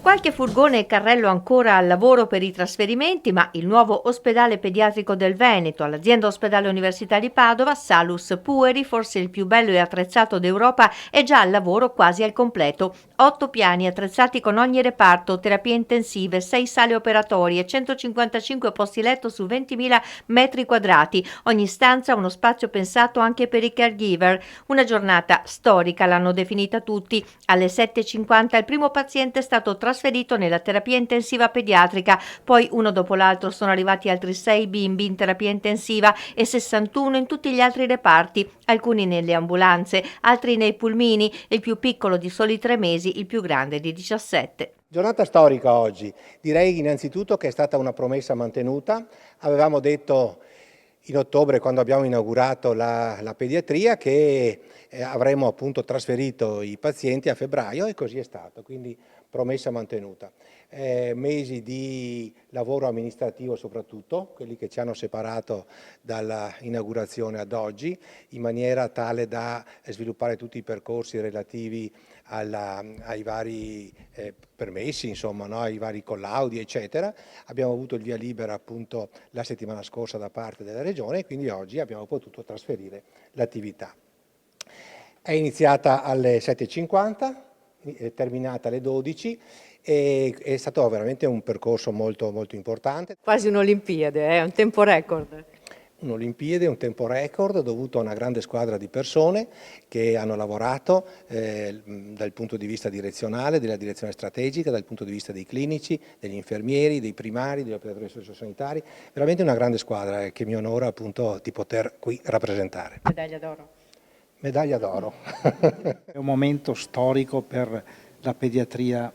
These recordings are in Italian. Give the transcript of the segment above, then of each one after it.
Qualche furgone e carrello ancora al lavoro per i trasferimenti, ma il nuovo ospedale pediatrico del Veneto, all'azienda ospedale Università di Padova, Salus Pueri, forse il più bello e attrezzato d'Europa, è già al lavoro quasi al completo. 8 piani attrezzati con ogni reparto, terapie intensive, 6 sale operatorie, 155 posti letto su 20.000 metri quadrati. Ogni stanza uno spazio pensato anche per i caregiver. Una giornata storica, l'hanno definita tutti. Alle 7:50 il primo paziente è stato trasferito nella terapia intensiva pediatrica, poi uno dopo l'altro sono arrivati altri 6 bimbi in terapia intensiva e 61 in tutti gli altri reparti, alcuni nelle ambulanze, altri nei pulmini, il più piccolo di soli 3 mesi, il più grande di 17. Giornata storica oggi, direi innanzitutto che è stata una promessa mantenuta. Avevamo detto in ottobre, quando abbiamo inaugurato la pediatria, che avremmo appunto trasferito i pazienti a febbraio, e così è stato, quindi promessa mantenuta. Mesi di lavoro amministrativo soprattutto, quelli che ci hanno separato dall'inaugurazione ad oggi, in maniera tale da sviluppare tutti i percorsi relativi ai vari permessi, insomma, no? Ai vari collaudi, eccetera. Abbiamo avuto il via libera appunto la settimana scorsa da parte della Regione e quindi oggi abbiamo potuto trasferire l'attività. È iniziata alle 7:50, è terminata alle 12 e è stato veramente un percorso molto, molto importante. Quasi un'Olimpiade, è un tempo record. Un'Olimpiade, un tempo record dovuto a una grande squadra di persone che hanno lavorato dal punto di vista direzionale, della direzione strategica, dal punto di vista dei clinici, degli infermieri, dei primari, degli operatori sociosanitari. Veramente una grande squadra che mi onora appunto di poter qui rappresentare. Medaglia d'oro. Medaglia d'oro. È un momento storico per la pediatria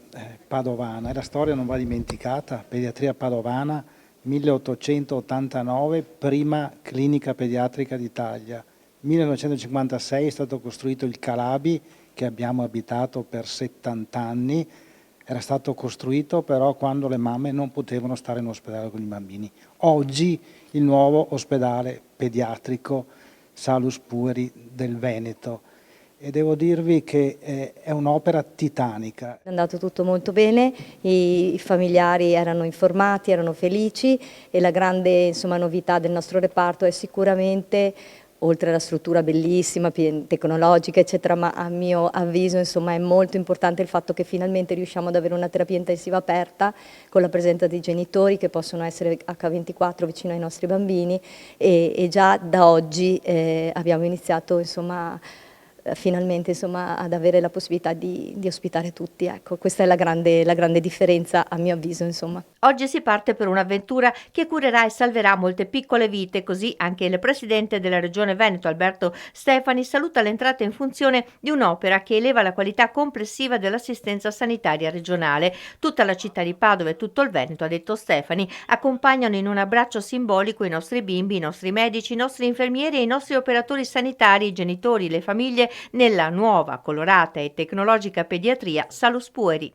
padovana e la storia non va dimenticata. Pediatria padovana 1889, prima clinica pediatrica d'Italia. 1956 è stato costruito il Calabi, che abbiamo abitato per 70 anni. Era stato costruito però quando le mamme non potevano stare in ospedale con i bambini. Oggi il nuovo ospedale pediatrico Salus Pueri del Veneto. E devo dirvi che è un'opera titanica. È andato tutto molto bene, i familiari erano informati, erano felici e la grande novità del nostro reparto è sicuramente, oltre alla struttura bellissima, tecnologica eccetera, ma a mio avviso è molto importante il fatto che finalmente riusciamo ad avere una terapia intensiva aperta con la presenza dei genitori che possono essere H24 vicino ai nostri bambini e già da oggi abbiamo iniziato finalmente ad avere la possibilità di ospitare tutti. Ecco, questa è la grande differenza a mio avviso. Oggi si parte per un'avventura che curerà e salverà molte piccole vite, così anche il presidente della Regione Veneto Alberto Stefani saluta l'entrata in funzione di un'opera che eleva la qualità complessiva dell'assistenza sanitaria regionale. Tutta la città di Padova e tutto il Veneto, ha detto Stefani, accompagnano in un abbraccio simbolico i nostri bimbi, i nostri medici, i nostri infermieri e i nostri operatori sanitari, i genitori, le famiglie nella nuova, colorata e tecnologica pediatria Salus Pueri.